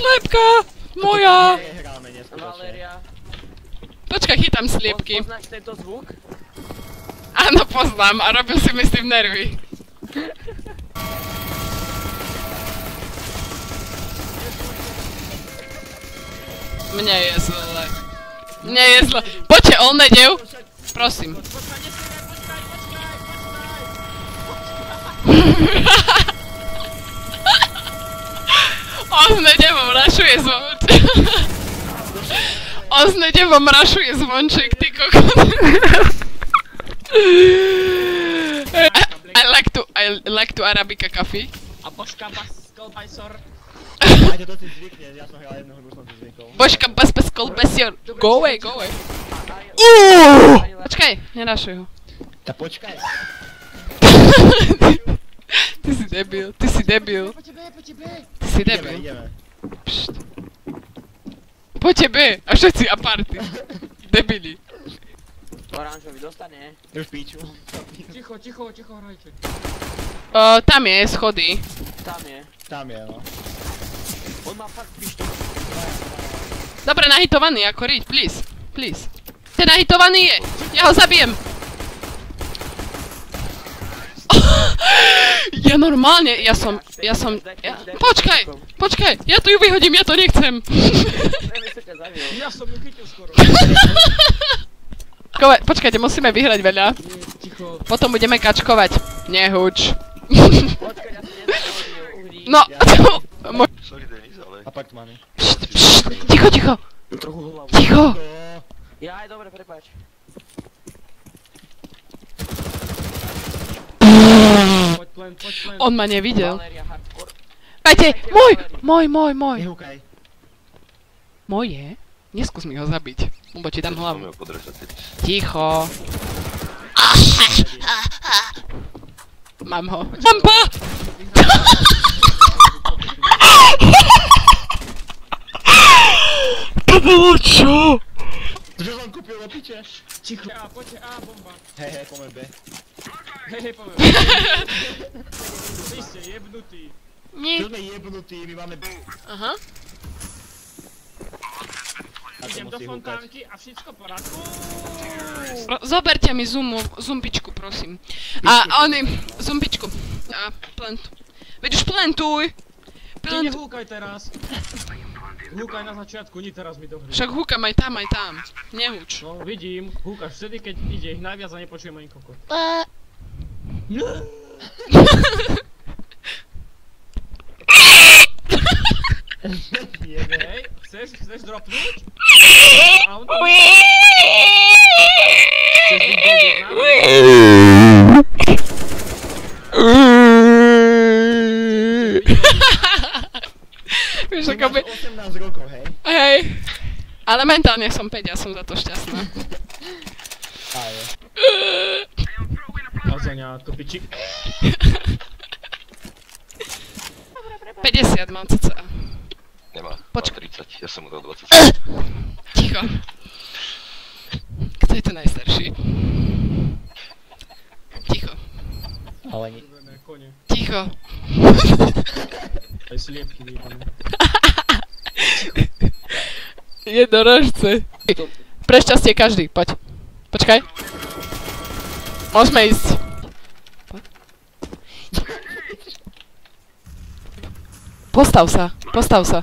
Sliepka! Moja! Nehráme neskutočne. Valéria. Počkaj, chytám sliepky. Poznáš tento zvuk? Áno, poznám a robil si mi s tým nervy. Mne je zle. Mne je zle. Poďte, Olnedev. Prosím. Olnedevom rašuje zvonček. Olnedevom rašuje zvonček, ty kokot. I like to Arabica coffee. A Božka Baskolbajsor. Ajde, to si zvykne, ja som hral jedného, už som si zvykol. Božka Baskolbajsor. Go away, go away. Počkaj, nerašuj ho. Tak počkaj. Ty si debil, ty si debil. Ty si debil. Ideme. Pšt. Po tebe, a všetci aparty. Debili. Oranžový dostane. Už píču. Ticho, hrajte. Tam je, schody. Tam je. Tam je, no. On má fakt pištoľ. Dobre, nahitovaný, ako riť, please. Please. Ten nahitovaný je, ja ho zabijem. Ja normálne, počkaj, ja tu ju vyhodím, ja to nechcem. Ja som ju chytil skoro. Počkajte, musíme vyhrať veľa. Ticho. Potom budeme kačkovať. Nehuč. Počkaj, ja si nedám No, Sorry, Denis, ale... Apartmany. ticho. trochu hlavu. Ticho. Ja aj dobre, prepáč. Poď plen. On ma nevidel. Valéria hardcore. Pajte, môj. Nehúkaj. Moje? Neskús mi ho zabiť, lebo ti dám hlavu. Máme ho podržať, Denis. Ticho. Mám ho. Mampa! To bolo čo? Čo som kúpil do piče? Ticho. Poďte A, bomba. Hej, poďme B. Hej, poďme. Vy ste jebnutí. Nie. Čo sme jebnutí, my máme B. Aha. Idem do fontánky a všetko v porádku. Zoberte mi zumbičku, prosím. A oni, zumbičku. A plentu. Veď už plentuj. Ty nehúkaj teraz. Húkaj na začiatku, nie teraz mi dohry. Však húkam aj tam. Nehúč. No, vidím. Húkaš vtedy, keď ide ich najviac a nepočujem ani kokot. Hej, chceš dropnúť? Chceš byť Vieš, Ty ako by... máš 18 rokov, hej? Hej. Ale mentálne som 5, ja som za to šťastná. Á, je. Azaňátko, piči. 50 mám cca. Nemá, má 30, ja som mu dal 20. Ticho. Kto je ten najstarší? Ticho. Ale nie. Kone. Ticho. Aj sliepky vyjebane. Jednorožce. Pre šťastie každý, poď. Počkaj. Môžeme ísť. Postav sa.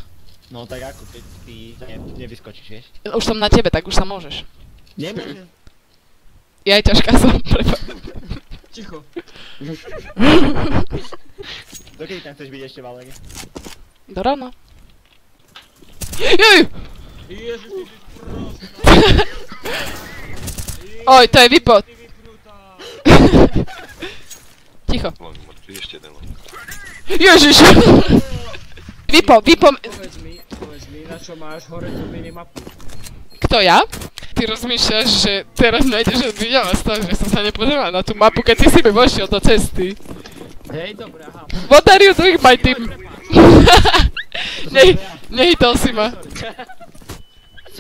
No tak ako, keď ty nevyskočíš, vieš? Už som na tebe, tak už sa môžeš. Nemôžem. Ja aj ťažká som, prepáč. Ticho. Dokedy tam chceš byť ešte, Valéria? Do rána. Juj! Ježiš, ty proste. Oj, to je vypod. Ty vypnutá. Ticho. Long mŕtvy, ešte jeden long. Ježiš! Vypo. Povedz mi, na čo máš hore tú minimapu? Kto ja? Ty rozmýšľaš, že teraz nájdeš odvíjala z toho, že som sa nepozerala na tú mapu, keď ty si mi vošiel do cesty. Hej, dobre, aha. What are you doing, my team? Nehytol si ma.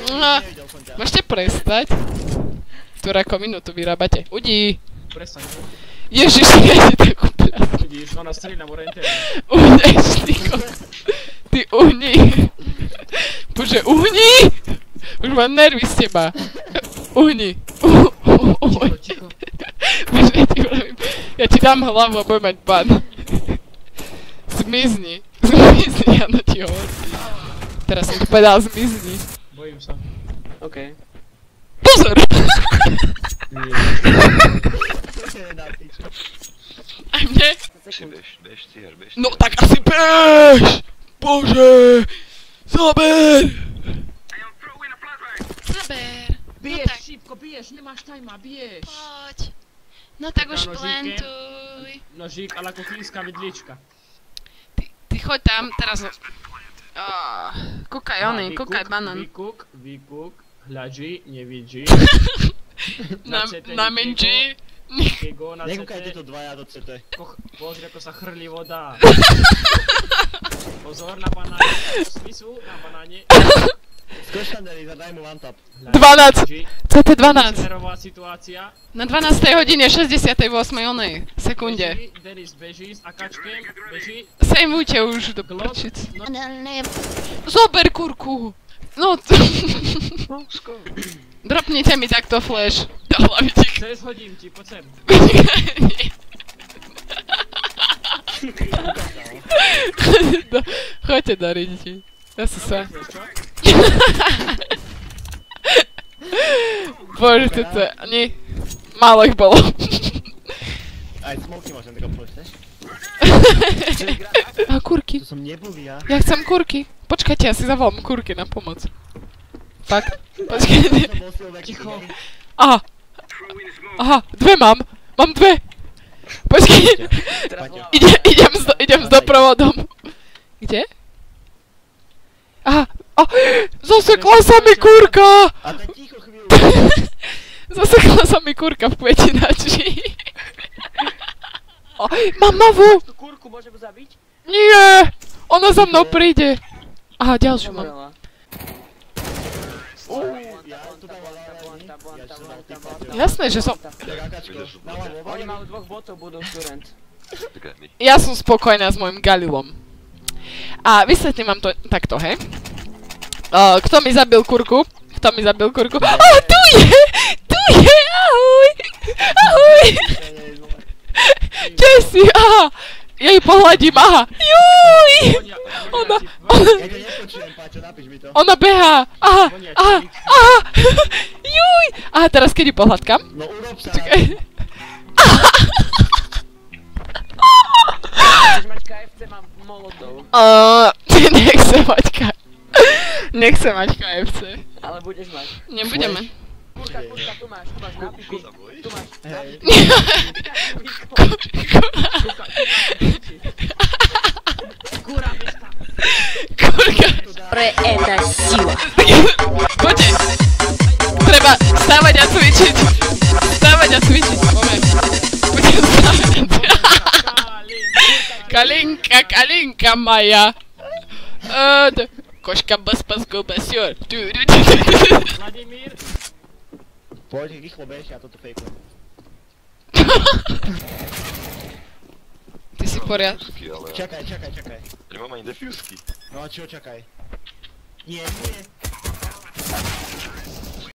Nevidel som ťa. Môžete prestať? Ktorá minútu vyrábate? Udí! Prestaň. Ježiš, ja ti takú pľasku. Vidíš, ona strieľa orientér. Uhneš, ty ko... Ty uhni. Bože, uhni! Už mám nervy z teba. Uhni. Ticho. Bože, ja ti vravím. Ja ti dám hlavu a budem mať ban. Zmizni. Zmizni, ja na ti hovorím. Teraz som ti povedal zmizni. Bojím sa. OK. Pozor! Aj mne? Bež, cíhar, bež. No tak asi bež! Bože! Zaber! Zaber. Biješ, tak. šípko, biješ, nemáš tajma, biješ. Poď. No tak už Nožíkem. plantuj. Nožík, ale ako fínska vidlička. Ty choď tam, teraz... Kúkaj oný, kúkaj banán. Výkuk, hľadži, nevidí. Na menži. Kego na Nekúkajte CT. tu dvaja do CT. Pozri, ako sa chrlí voda. Pozor na banáne, svisu na banáne. Skoč tam, Denis, a daj mu one tap. 12. CT 12. Nerová situácia. Na 12. hodine 68. onej sekunde. Beží, Denis beží s akačkem, beží. Sejmujte už do Glock. prčic. No, Zober kurku. No No, skôr. Dropnite mi takto flash. Do hlaviček. cez hodím ti, poď sem. Choďte do ridi. Ja sa. Vieš čo? Bože, toto nie. Málo ich bolo. Aj smoky môžem tak obložiť, ne? A kurky. To som nebol ja. Ja chcem kurky. Počkajte, ja si zavolám kurky na pomoc. Fakt? Počkajte. To bol Silvek. Ticho. Aha. Aha, dve mám. Mám dve. Počkaj. Idem s doprovodom. Kde? Aha. Zasekla sa mi kurka! A tak ticho chvíľu. Zasekla sa mi kurka v kvetinači. Mám novú! Tú kurku môžem zabiť? Nie! Ona za mnou príde. Aha, ďalšiu mám. Zomrela. Ja tu dám alarmy. Jasné, že som... Tak akačko. Oni majú dvoch botov, budú student. Čakaj mi. Ja som spokojná s mojim Galilom. A vysvetlím vám to takto, hej? Kto mi zabil kurku? Kto mi zabil kurku? Tu je! Tu je! Ahoj! Ahoj! Jessie, aha! Ja ju pohľadím, aha! Juj! Ona... Ja to neskočujem, Páťo, napíš mi to. Ona behá! Aha! Aha! Aha! Juj! Aha, teraz keď ju pohľadkám? No urob sa. Chceš mať KFC, mám molotov. Nechcem mať KFC. Ale budeš mať. Nebudeme. Kurka, tu máš nápipy. Sa bojíš? Tu máš. Hej. Kura, bička. Kurka. Это сила. Poďte. Treba stávať a cvičiť. Stávať a cvičiť. Moment. Poďte stávať a cvičiť. Kalinka, kalinka moja. Koška bez paskou basior. Vladimír. Poď, rýchlo bež, ja toto fejkujem. Ty si poriad. Ale Čakaj. ja nemám ani defusky. No a čo čakaj? Nie.